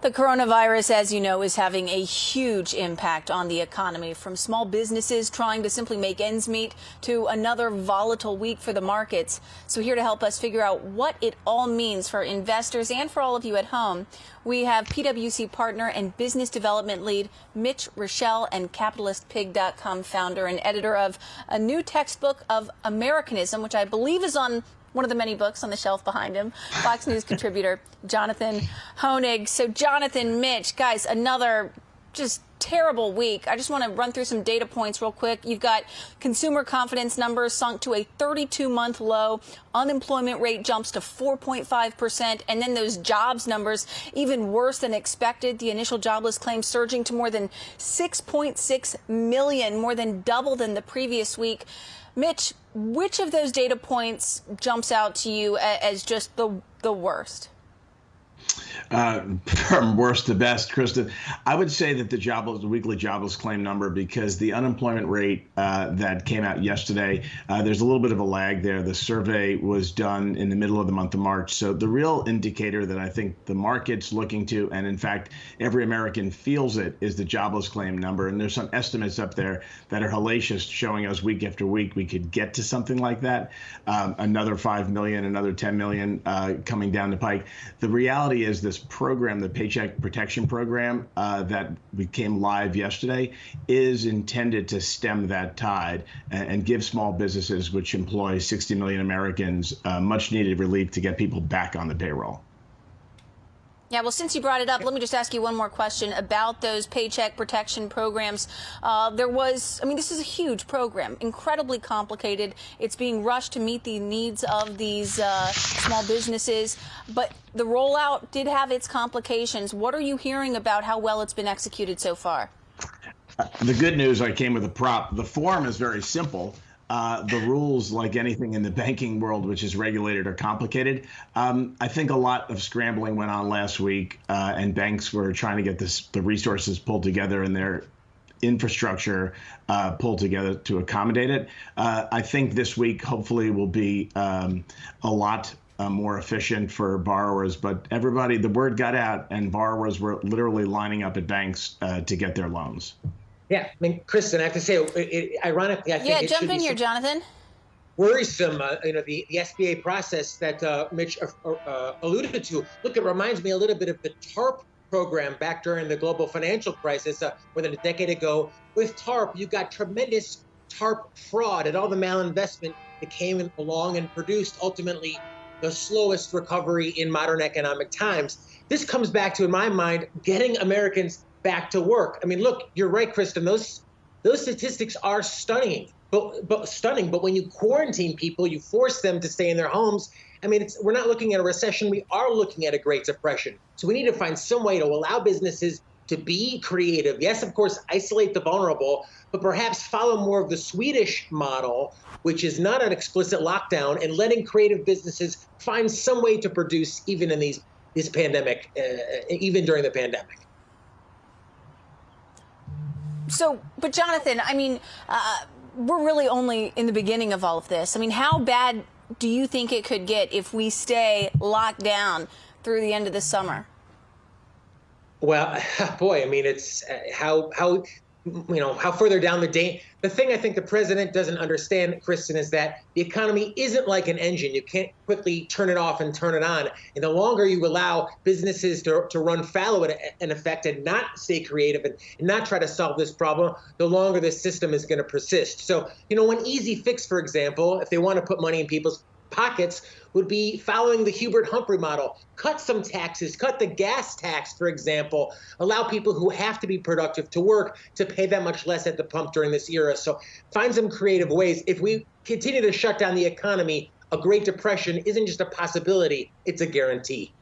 The coronavirus, as you know, is having a huge impact on the economy, from small businesses trying to simply make ends meet to another volatile week for the markets. So here to help us figure out what it all means for investors and for all of you at home, we have PwC partner and business development lead Mitch Roschelle and CapitalistPig.com founder and editor of a new textbook of Americanism, which I believe is on one of the many books on the shelf behind him, Fox News contributor Jonathan Hoenig. So Jonathan, Mitch, guys, another just terrible week. I just want to run through some data points real quick. You've got consumer confidence numbers sunk to a 32-month low. Unemployment rate jumps to 4.5%. And then those jobs numbers, even worse than expected. The initial jobless claims surging to more than 6.6 million, more than double than the previous week. Mitch, which of those data points jumps out to you as just the worst? From worst to best, Kristen, I would say that the weekly jobless claim number, because the unemployment rate that came out yesterday, there's a little bit of a lag there. The survey was done in the middle of the month of March. So the real indicator that I think the market's looking to, and in fact, every American feels it, is the jobless claim number. And there's some estimates up there that are hellacious, showing us week after week we could get to something like that. Another 5 million, another 10 million coming down the pike. The reality is this program, the Paycheck Protection Program that became live yesterday, is intended to stem that tide and give small businesses, which employ 60 million Americans, much needed relief to get people back on the payroll. Yeah, well, since you brought it up, let me just ask you one more question about those paycheck protection programs. This is a huge program, incredibly complicated. It's being rushed to meet the needs of these small businesses. But the rollout did have its complications. What are you hearing about how well it's been executed so far? The good news, I came with a prop. The form is very simple. The rules, like anything in the banking world, which is regulated, are complicated. I think a lot of scrambling went on last week, and banks were trying to get the resources pulled together and their infrastructure pulled together to accommodate it. I think this week, hopefully, will be a lot more efficient for borrowers. But everybody, the word got out, and borrowers were literally lining up at banks to get their loans. Yeah, I mean, Kristen, I have to say, ironically, I think it jump should in be here, Jonathan. Worrisome, the SBA process that Mitch alluded to. Look, it reminds me a little bit of the TARP program back during the global financial crisis more than a decade ago. With TARP, you got tremendous TARP fraud and all the malinvestment that came along and produced ultimately the slowest recovery in modern economic times. This comes back to, in my mind, getting Americans back to work. I mean, look, you're right, Kristen. Those statistics are stunning. But when you quarantine people, you force them to stay in their homes. I mean, we're not looking at a recession. We are looking at a Great Depression. So we need to find some way to allow businesses to be creative. Yes, of course, isolate the vulnerable, but perhaps follow more of the Swedish model, which is not an explicit lockdown, and letting creative businesses find some way to produce even in this pandemic, even during the pandemic. So, but Jonathan, I mean, we're really only in the beginning of all of this. I mean, how bad do you think it could get if we stay locked down through the end of the summer? Well, boy, I mean, it's how further down the day. The thing I think the president doesn't understand, Kristen, is that the economy isn't like an engine. You can't quickly turn it off and turn it on. And the longer you allow businesses to run fallow in effect and not stay creative and not try to solve this problem, the longer the system is going to persist. So, one easy fix, for example, if they want to put money in people's pockets, would be following the Hubert Humphrey model. Cut some taxes, cut the gas tax, for example, allow people who have to be productive to work to pay that much less at the pump during this era. So find some creative ways. If we continue to shut down the economy, a Great Depression isn't just a possibility, it's a guarantee.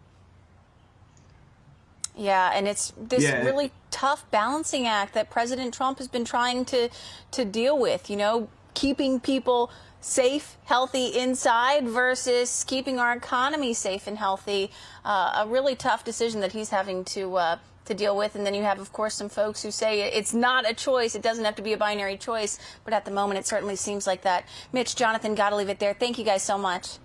Yeah, and it's this really tough balancing act that President Trump has been trying to deal with, keeping people safe, healthy inside versus keeping our economy safe and healthy. A really tough decision that he's having to deal with. And then you have, of course, some folks who say it's not a choice. It doesn't have to be a binary choice. But at the moment, it certainly seems like that. Mitch, Jonathan, got to leave it there. Thank you guys so much.